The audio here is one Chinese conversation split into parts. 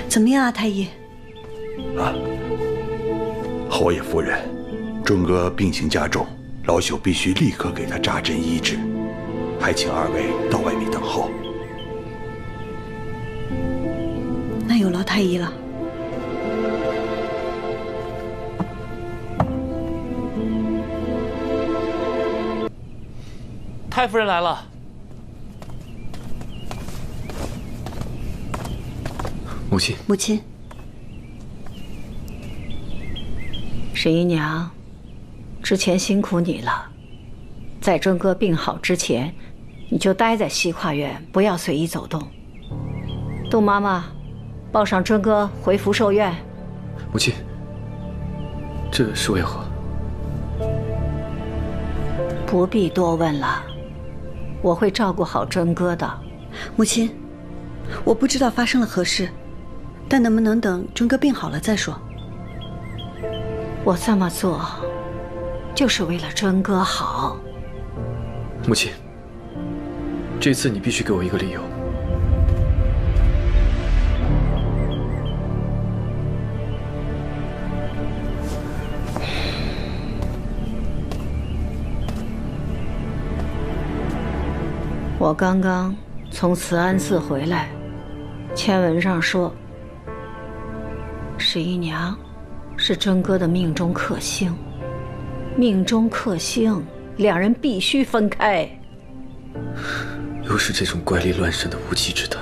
怎么样啊，太医？啊，侯爷夫人，钟哥病情加重，老朽必须立刻给他扎针医治，还请二位到外面等候。那有劳太医了。太夫人来了。母亲，母亲，十一娘，之前辛苦你了。在钟哥病好之前，你就待在西跨院，不要随意走动。杜妈妈，抱上钟哥回福寿院。母亲，这是为何？不必多问了，我会照顾好钟哥的。母亲，我不知道发生了何事，但能不能等钟哥病好了再说？我这么做，就是为了钟哥好。母亲，这次你必须给我一个理由。我刚刚从慈安寺回来，签文上说，十一娘是钟哥的命中克星，命中克星，两人必须分开。又是这种怪力乱神的无稽之谈，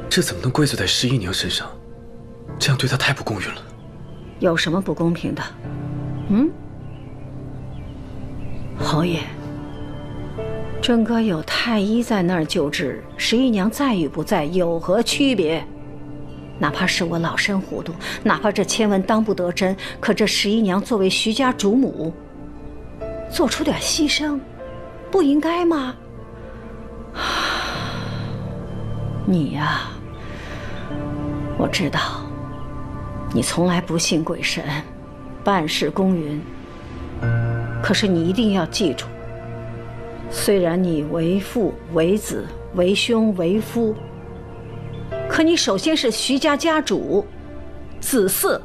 这怎么能怪罪在十一娘身上？这样对她太不公允了。有什么不公平的？嗯，侯爷，钟哥有太医在那儿救治，十一娘在与不在有何区别？哪怕是我老身糊涂，哪怕这签文当不得真，可这十一娘作为徐家主母，做出点牺牲，不应该吗？你呀，我知道，你从来不信鬼神，办事公允。可是你一定要记住，虽然你为父为子为兄为夫，可你首先是徐家家主，子嗣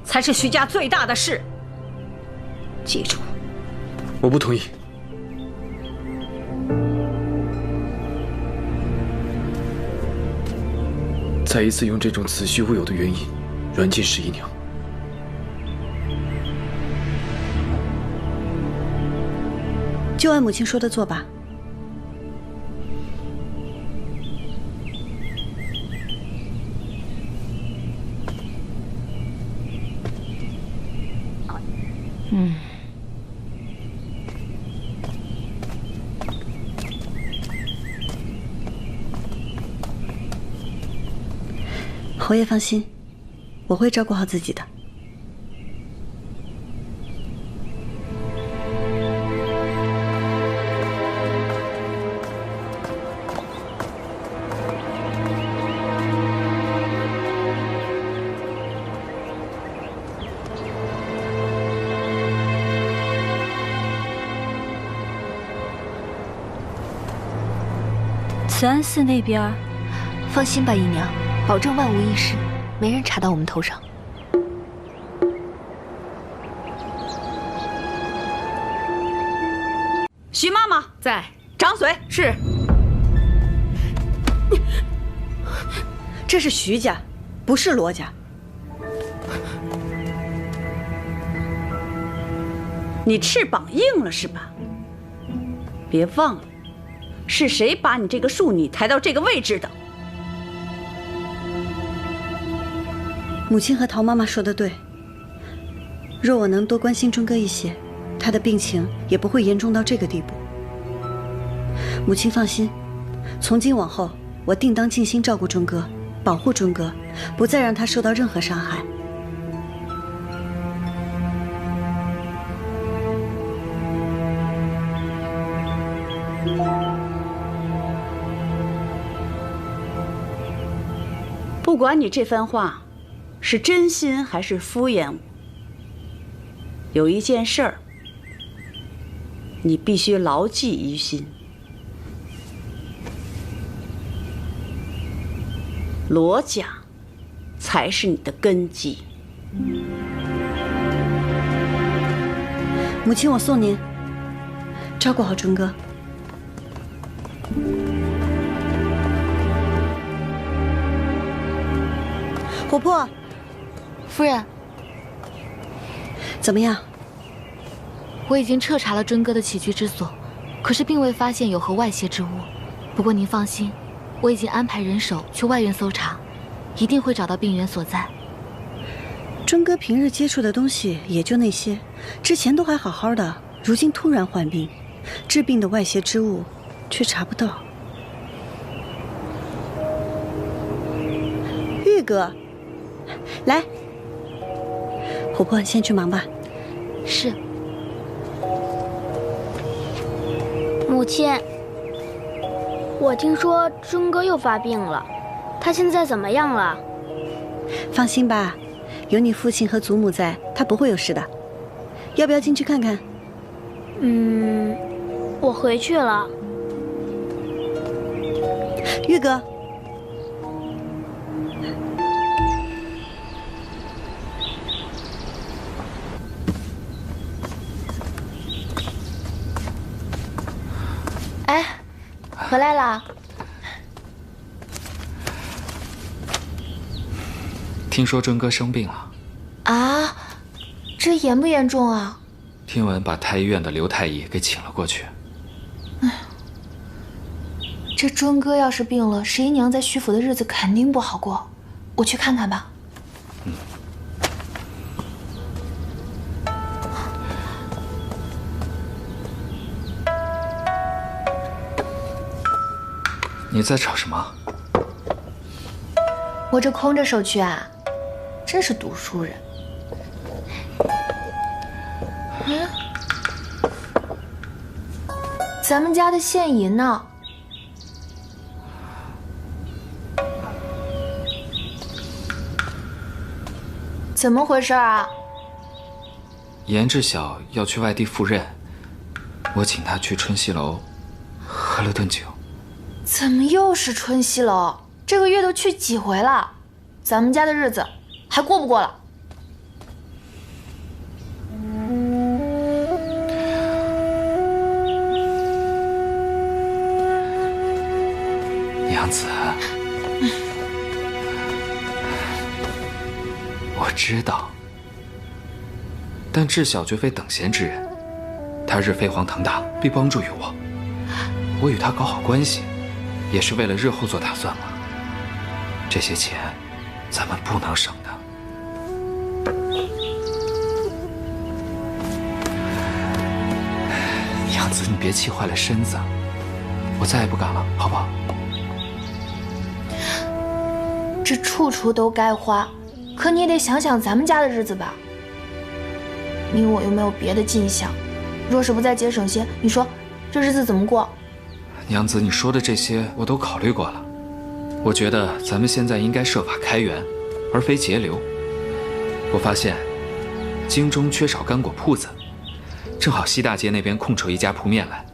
才是徐家最大的事。记住。我不同意。再一次用这种子虚乌有的原因软禁十一娘。就按母亲说的做吧。侯爷放心，我会照顾好自己的。慈安寺那边，放心吧，姨娘，保证万无一失，没人查到我们头上。徐妈妈在。掌嘴。是。这是徐家，不是罗家。你翅膀硬了是吧？别忘了，是谁把你这个庶女抬到这个位置的？母亲和陶妈妈说的对，若我能多关心钟哥一些，他的病情也不会严重到这个地步。母亲放心，从今往后，我定当尽心照顾钟哥，保护钟哥，不再让他受到任何伤害。不管你这番话是真心还是敷衍我，有一件事儿你必须牢记于心。罗家才是你的根基。母亲，我送您，照顾好准哥。琥珀，夫人，怎么样？我已经彻查了尊哥的起居之所，可是并未发现有何外邪之物。不过您放心，我已经安排人手去外院搜查，一定会找到病源所在。尊哥平日接触的东西也就那些，之前都还好好的，如今突然患病，治病的外邪之物却查不到。玉哥，来，琥珀，先去忙吧。是。母亲，我听说尊哥又发病了，他现在怎么样了？放心吧，有你父亲和祖母在，他不会有事的。要不要进去看看？我回去了。玉哥，哎，回来啦！听说尊哥生病了啊，这严不严重啊？听闻把太医院的刘太医给请了过去。这尊哥要是病了，11娘在徐府的日子肯定不好过。我去看看吧。你在找什么？我这空着手去啊，真是读书人。咱们家的现银呢？怎么回事啊？严志晓要去外地赴任，我请他去春熙楼喝了顿酒。怎么又是春熙楼？这个月都去几回了？咱们家的日子还过不过了？娘子，我知道，但志晓绝非等闲之人，他日飞黄腾达，必帮助于我。我与他搞好关系，也是为了日后做打算嘛。这些钱，咱们不能省的。娘子，你别气坏了身子，我再也不敢了，好不好？这处处都该花，可你也得想想咱们家的日子吧。你我又没有别的进项，若是不再节省些，你说这日子怎么过？娘子，你说的这些我都考虑过了。我觉得咱们现在应该设法开源，而非节流。我发现京中缺少干果铺子，正好西大街那边空出一家铺面来，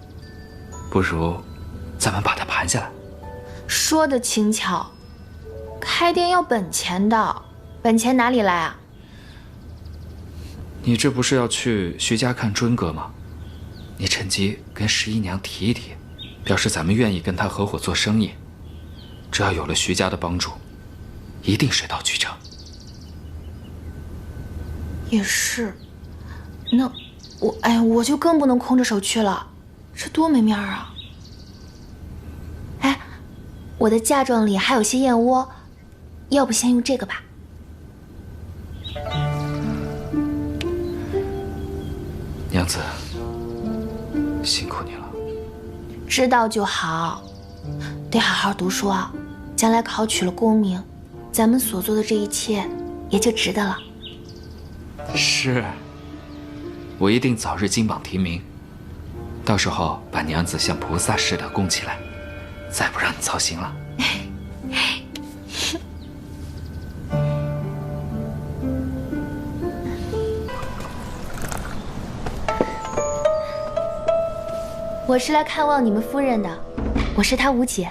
不如咱们把它盘下来。说的轻巧，开店要本钱的，本钱哪里来啊？你这不是要去徐家看尊哥吗？你趁机跟11娘提一提，表示咱们愿意跟他合伙做生意。只要有了徐家的帮助，一定水到渠成。也是，那我就更不能空着手去了，这多没面儿啊！哎，我的嫁妆里还有些燕窝，要不先用这个吧？娘子，辛苦你了。知道就好，得好好读书啊！将来考取了功名，咱们所做的这一切也就值得了。是，我一定早日金榜题名，到时候把娘子像菩萨似的供起来，再不让你操心了。我是来看望你们夫人的，我是她吴姐。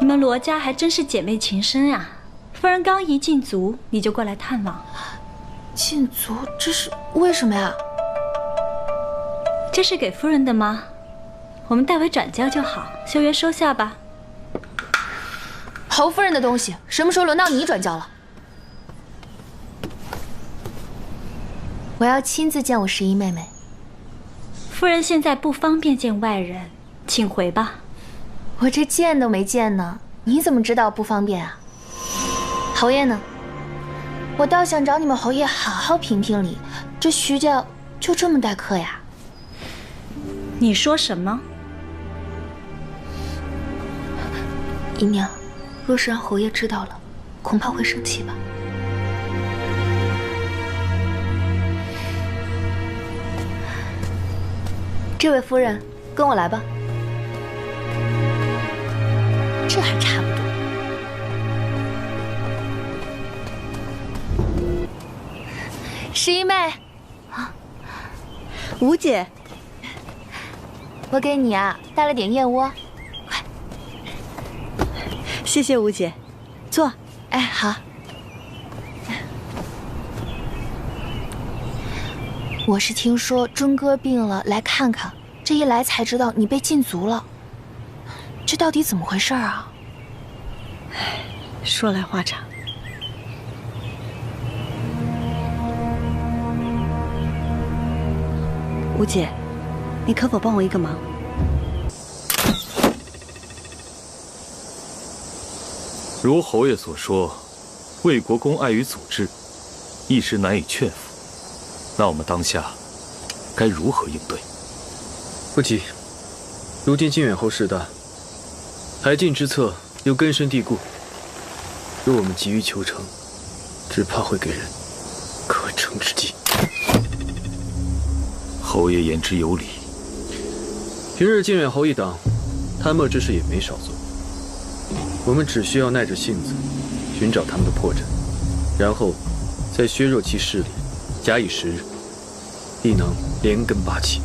你们罗家还真是姐妹情深啊！夫人刚一进族，你就过来探望。禁足，这是为什么呀？这是给夫人的吗？我们代为转交就好，秀媛收下吧。侯夫人的东西，什么时候轮到你转交了？我要亲自见我十一妹妹。夫人现在不方便见外人，请回吧。我这见都没见呢，你怎么知道不方便啊？侯爷呢？我倒想找你们侯爷好好评评理，这徐家就这么待客呀？你说什么？姨娘，若是让侯爷知道了，恐怕会生气吧？这位夫人，跟我来吧。这还差不多。十一妹，吴姐，我给你啊带了点燕窝，快。谢谢吴姐，坐。哎，好。我是听说尊哥病了，来看看。这一来才知道你被禁足了，这到底怎么回事啊？说来话长。吴姐，你可否帮我一个忙？如侯爷所说，魏国公碍于祖制，一时难以劝服。那我们当下该如何应对？不急，如今靖远侯势大，排禁之策又根深蒂固。若我们急于求成，只怕会给人可乘之机。侯爷言之有理。平日靖远侯一党贪墨之事也没少做，我们只需要耐着性子寻找他们的破绽，然后再削弱其势力，假以时日，必能连根拔起。